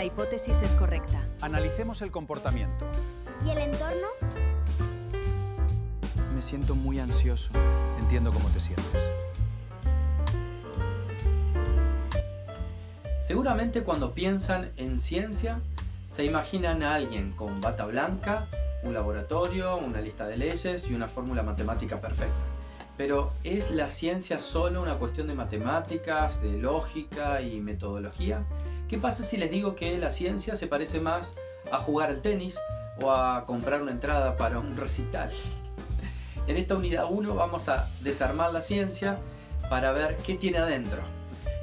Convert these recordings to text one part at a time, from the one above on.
la hipótesis es correcta. Analicemos el comportamiento. ¿Y el entorno? Me siento muy ansioso. Entiendo cómo te sientes. Seguramente cuando piensan en ciencia, se imaginan a alguien con bata blanca, un laboratorio, una lista de leyes y una fórmula matemática perfecta. Pero ¿es la ciencia solo una cuestión de matemáticas, de lógica y metodología? ¿Qué pasa si les digo que la ciencia se parece más a jugar al tenis o a comprar una entrada para un recital? En esta unidad 1 vamos a desarmar la ciencia para ver qué tiene adentro.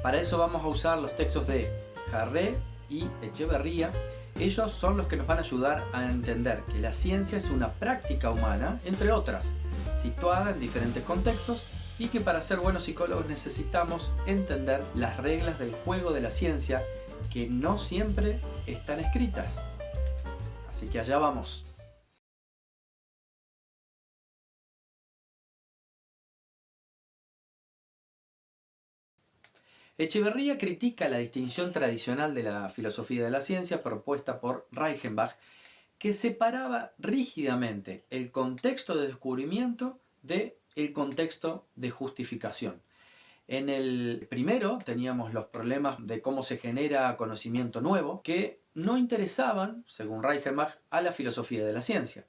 Para eso vamos a usar los textos de Jarré y Echeverría. Ellos son los que nos van a ayudar a entender que la ciencia es una práctica humana, entre otras, situada en diferentes contextos, y que para ser buenos psicólogos necesitamos entender las reglas del juego de la ciencia que no siempre están escritas. Así que allá vamos. Echeverría critica la distinción tradicional de la filosofía de la ciencia propuesta por Reichenbach, que separaba rígidamente el contexto de descubrimiento del contexto de justificación. En el primero teníamos los problemas de cómo se genera conocimiento nuevo, que no interesaban, según Reichenbach, a la filosofía de la ciencia.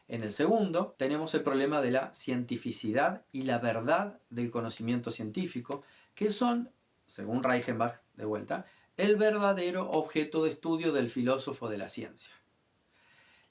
En el segundo tenemos el problema de la cientificidad y la verdad del conocimiento científico, que son, según Reichenbach, de vuelta, el verdadero objeto de estudio del filósofo de la ciencia.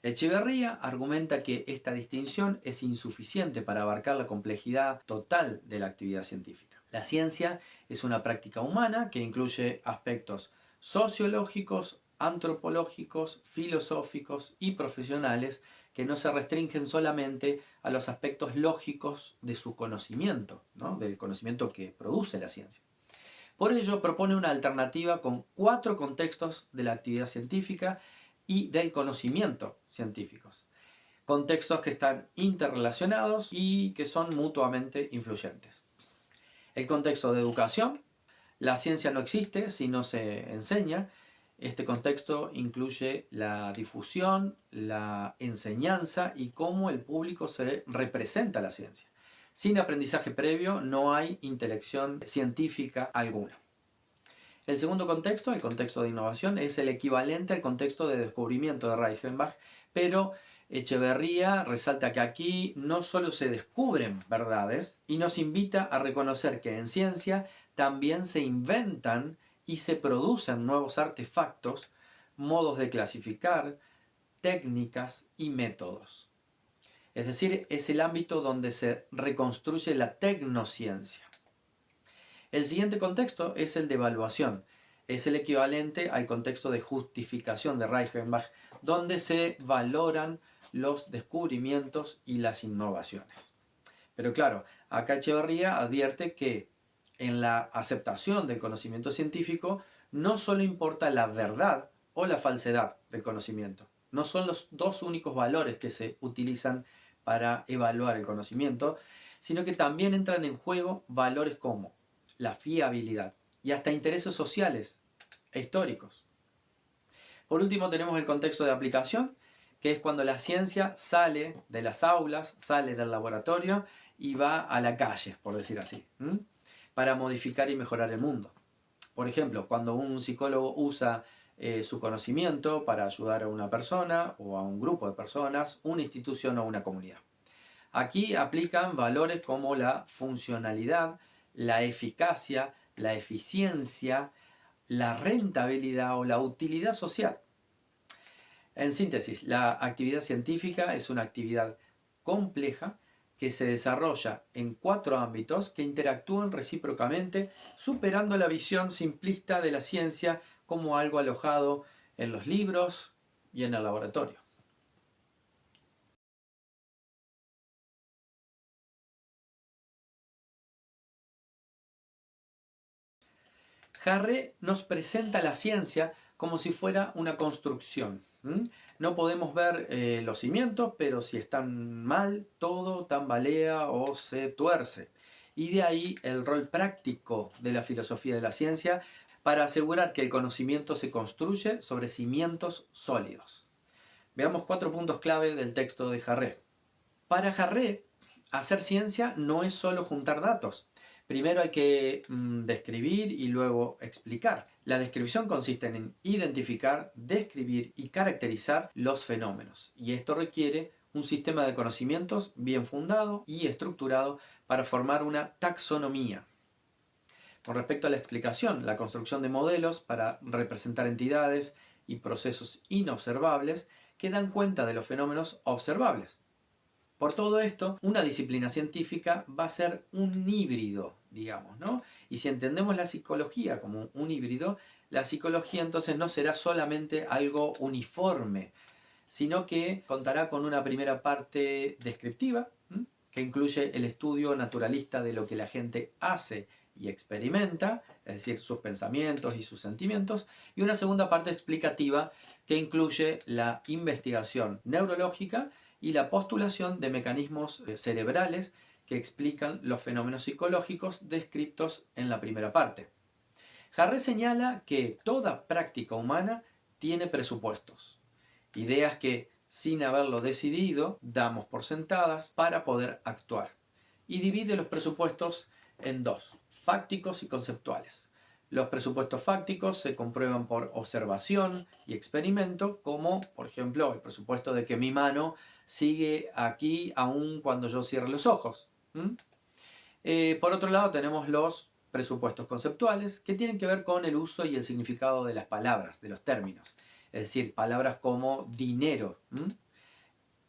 Echeverría argumenta que esta distinción es insuficiente para abarcar la complejidad total de la actividad científica. La ciencia es una práctica humana que incluye aspectos sociológicos, antropológicos, filosóficos y profesionales que no se restringen solamente a los aspectos lógicos de su conocimiento, ¿no? Del conocimiento que produce la ciencia. Por ello propone una alternativa con 4 contextos de la actividad científica y del conocimiento científicos. Contextos que están interrelacionados y que son mutuamente influyentes. El contexto de educación. La ciencia no existe si no se enseña. Este contexto incluye la difusión, la enseñanza y cómo el público se representa la ciencia. Sin aprendizaje previo no hay intelección científica alguna. El segundo contexto, el contexto de innovación, es el equivalente al contexto de descubrimiento de Reichenbach, pero Echeverría resalta que aquí no solo se descubren verdades y nos invita a reconocer que en ciencia también se inventan y se producen nuevos artefactos, modos de clasificar, técnicas y métodos. Es decir, es el ámbito donde se reconstruye la tecnociencia. El siguiente contexto es el de evaluación. Es el equivalente al contexto de justificación de Reichenbach, donde se valoran los descubrimientos y las innovaciones. Pero claro, acá Echeverría advierte que en la aceptación del conocimiento científico no solo importa la verdad o la falsedad del conocimiento. No son los 2 únicos valores que se utilizan para evaluar el conocimiento, sino que también entran en juego valores como la fiabilidad y hasta intereses sociales e históricos. Por último tenemos el contexto de aplicación, que es cuando la ciencia sale de las aulas, sale del laboratorio y va a la calle, por decir así, para modificar y mejorar el mundo. Por ejemplo, cuando un psicólogo usa su conocimiento para ayudar a una persona o a un grupo de personas, una institución o una comunidad. Aquí aplican valores como la funcionalidad, la eficacia, la eficiencia, la rentabilidad o la utilidad social. En síntesis, la actividad científica es una actividad compleja que se desarrolla en 4 ámbitos que interactúan recíprocamente, superando la visión simplista de la ciencia como algo alojado en los libros y en el laboratorio. Jarré nos presenta la ciencia como si fuera una construcción. No podemos ver los cimientos, pero si están mal, todo tambalea o se tuerce. Y de ahí el rol práctico de la filosofía de la ciencia para asegurar que el conocimiento se construye sobre cimientos sólidos. Veamos 4 puntos clave del texto de Jarré. Para Jarré, hacer ciencia no es solo juntar datos. Primero hay que describir y luego explicar. La descripción consiste en identificar, describir y caracterizar los fenómenos. Y esto requiere un sistema de conocimientos bien fundado y estructurado para formar una taxonomía. Con respecto a la explicación, la construcción de modelos para representar entidades y procesos inobservables que dan cuenta de los fenómenos observables. Por todo esto, una disciplina científica va a ser un híbrido, digamos, ¿no? Y si entendemos la psicología como un híbrido, la psicología entonces no será solamente algo uniforme, sino que contará con una primera parte descriptiva, que incluye el estudio naturalista de lo que la gente hace y experimenta, es decir, sus pensamientos y sus sentimientos, y una segunda parte explicativa que incluye la investigación neurológica y la postulación de mecanismos cerebrales que explican los fenómenos psicológicos descritos en la primera parte. Jarré señala que toda práctica humana tiene presupuestos, ideas que, sin haberlo decidido, damos por sentadas para poder actuar, y divide los presupuestos en dos, fácticos y conceptuales. Los presupuestos fácticos se comprueban por observación y experimento, como por ejemplo el presupuesto de que mi mano sigue aquí aun cuando yo cierre los ojos. Por otro lado tenemos los presupuestos conceptuales, que tienen que ver con el uso y el significado de las palabras, de los términos. Es decir, palabras como dinero.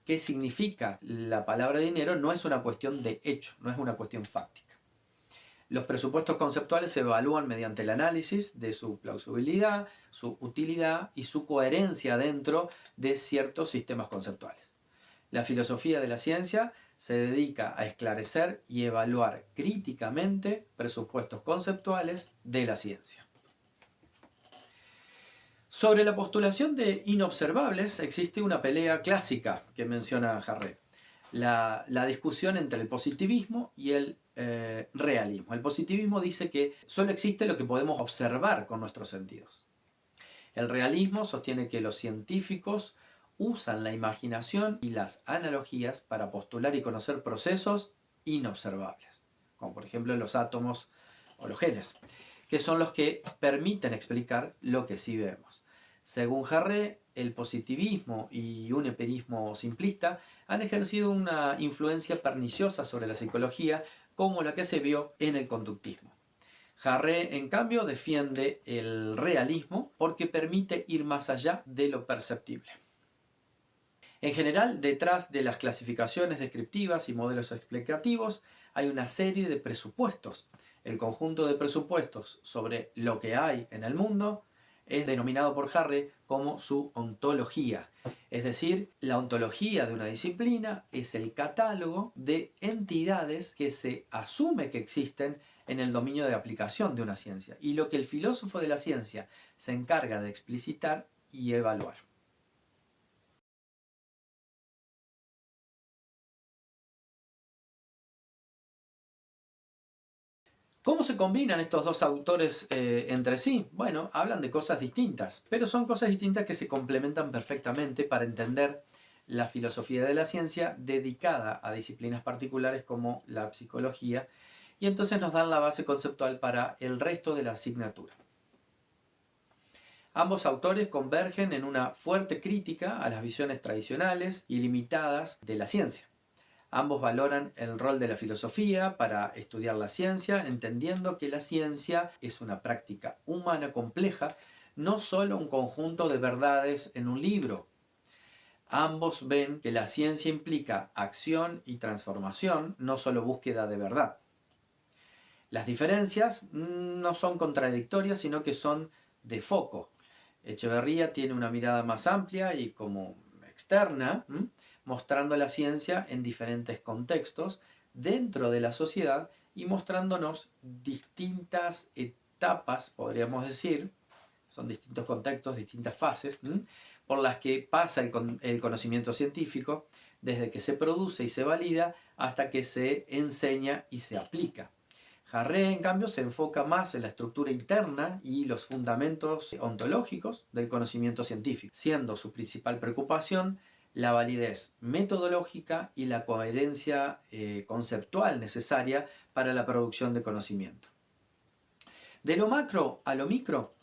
¿Qué significa la palabra dinero? No es una cuestión de hecho, no es una cuestión fáctica. Los presupuestos conceptuales se evalúan mediante el análisis de su plausibilidad, su utilidad y su coherencia dentro de ciertos sistemas conceptuales. La filosofía de la ciencia se dedica a esclarecer y evaluar críticamente presupuestos conceptuales de la ciencia. Sobre la postulación de inobservables existe una pelea clásica que menciona Jarré. La discusión entre el positivismo y el realismo. El positivismo dice que solo existe lo que podemos observar con nuestros sentidos. El realismo sostiene que los científicos usan la imaginación y las analogías para postular y conocer procesos inobservables, como por ejemplo los átomos o los genes, que son los que permiten explicar lo que sí vemos. Según Jarré, el positivismo y un empirismo simplista han ejercido una influencia perniciosa sobre la psicología, como la que se vio en el conductismo. Jarré, en cambio, defiende el realismo porque permite ir más allá de lo perceptible. En general, detrás de las clasificaciones descriptivas y modelos explicativos hay una serie de presupuestos. El conjunto de presupuestos sobre lo que hay en el mundo es denominado por Jarré como su ontología. Es decir, la ontología de una disciplina es el catálogo de entidades que se asume que existen en el dominio de aplicación de una ciencia y lo que el filósofo de la ciencia se encarga de explicitar y evaluar. ¿Cómo se combinan estos dos autores entre sí? Bueno, hablan de cosas distintas, pero son cosas distintas que se complementan perfectamente para entender la filosofía de la ciencia dedicada a disciplinas particulares como la psicología, y entonces nos dan la base conceptual para el resto de la asignatura. Ambos autores convergen en una fuerte crítica a las visiones tradicionales y limitadas de la ciencia. Ambos valoran el rol de la filosofía para estudiar la ciencia, entendiendo que la ciencia es una práctica humana compleja, no solo un conjunto de verdades en un libro. Ambos ven que la ciencia implica acción y transformación, no solo búsqueda de verdad. Las diferencias no son contradictorias, sino que son de foco. Echeverría tiene una mirada más amplia y como externa, mostrando la ciencia en diferentes contextos dentro de la sociedad y mostrándonos distintas etapas, podríamos decir, son distintos contextos, distintas fases, por las que pasa el conocimiento científico, desde que se produce y se valida hasta que se enseña y se aplica. Jarré, en cambio, se enfoca más en la estructura interna y los fundamentos ontológicos del conocimiento científico, siendo su principal preocupación la validez metodológica y la coherencia conceptual necesaria para la producción de conocimiento. De lo macro a lo micro,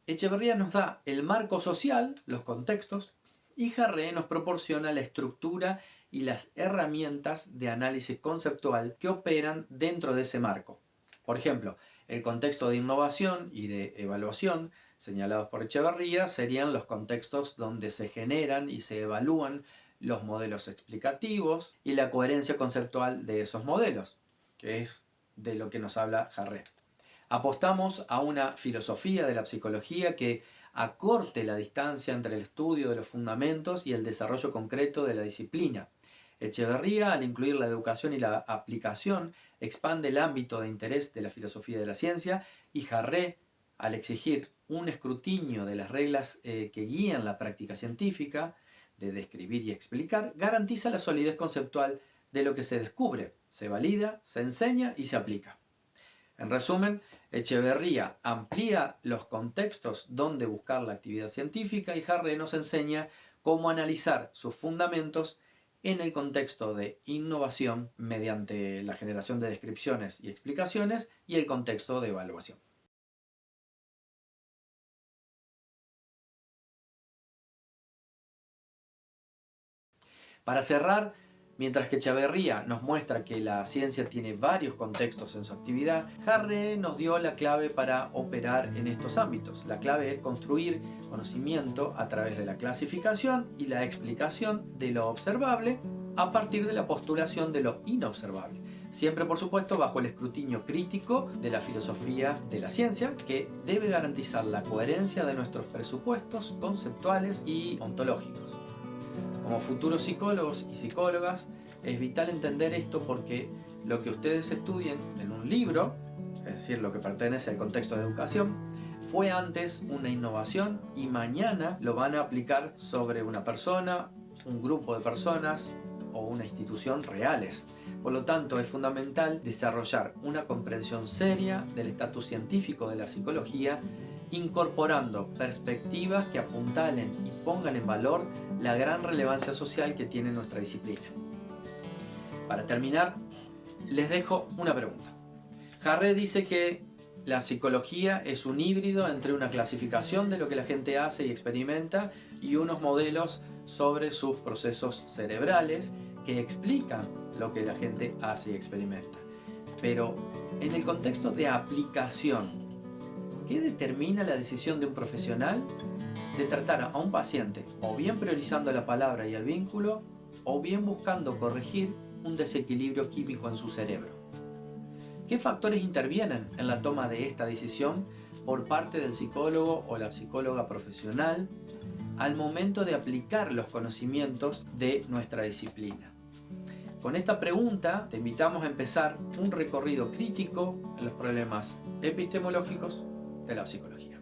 Echeverría nos da el marco social, los contextos, y Jarré nos proporciona la estructura y las herramientas de análisis conceptual que operan dentro de ese marco. Por ejemplo, el contexto de innovación y de evaluación, señalados por Echeverría, serían los contextos donde se generan y se evalúan los modelos explicativos y la coherencia conceptual de esos modelos, que es de lo que nos habla Jarré. Apostamos a una filosofía de la psicología que acorte la distancia entre el estudio de los fundamentos y el desarrollo concreto de la disciplina. Echeverría, al incluir la educación y la aplicación, expande el ámbito de interés de la filosofía de la ciencia, y Jarré, al exigir un escrutinio de las reglas que guían la práctica científica, de describir y explicar, garantiza la solidez conceptual de lo que se descubre, se valida, se enseña y se aplica. En resumen, Echeverría amplía los contextos donde buscar la actividad científica y Jarré nos enseña cómo analizar sus fundamentos en el contexto de innovación mediante la generación de descripciones y explicaciones y el contexto de evaluación. Para cerrar, mientras que Echeverría nos muestra que la ciencia tiene varios contextos en su actividad, Jarré nos dio la clave para operar en estos ámbitos. La clave es construir conocimiento a través de la clasificación y la explicación de lo observable a partir de la postulación de lo inobservable. Siempre, por supuesto, bajo el escrutinio crítico de la filosofía de la ciencia, que debe garantizar la coherencia de nuestros presupuestos conceptuales y ontológicos. Como futuros psicólogos y psicólogas, es vital entender esto porque lo que ustedes estudien en un libro, es decir, lo que pertenece al contexto de educación, fue antes una innovación y mañana lo van a aplicar sobre una persona, un grupo de personas o una institución reales. Por lo tanto, es fundamental desarrollar una comprensión seria del estatus científico de la psicología, incorporando perspectivas que apuntalen y pongan en valor la gran relevancia social que tiene nuestra disciplina. Para terminar, les dejo una pregunta. Jarré dice que la psicología es un híbrido entre una clasificación de lo que la gente hace y experimenta y unos modelos sobre sus procesos cerebrales que explican lo que la gente hace y experimenta. Pero en el contexto de aplicación, ¿qué determina la decisión de un profesional de tratar a un paciente o bien priorizando la palabra y el vínculo o bien buscando corregir un desequilibrio químico en su cerebro? ¿Qué factores intervienen en la toma de esta decisión por parte del psicólogo o la psicóloga profesional al momento de aplicar los conocimientos de nuestra disciplina? Con esta pregunta te invitamos a empezar un recorrido crítico en los problemas epistemológicos de la psicología.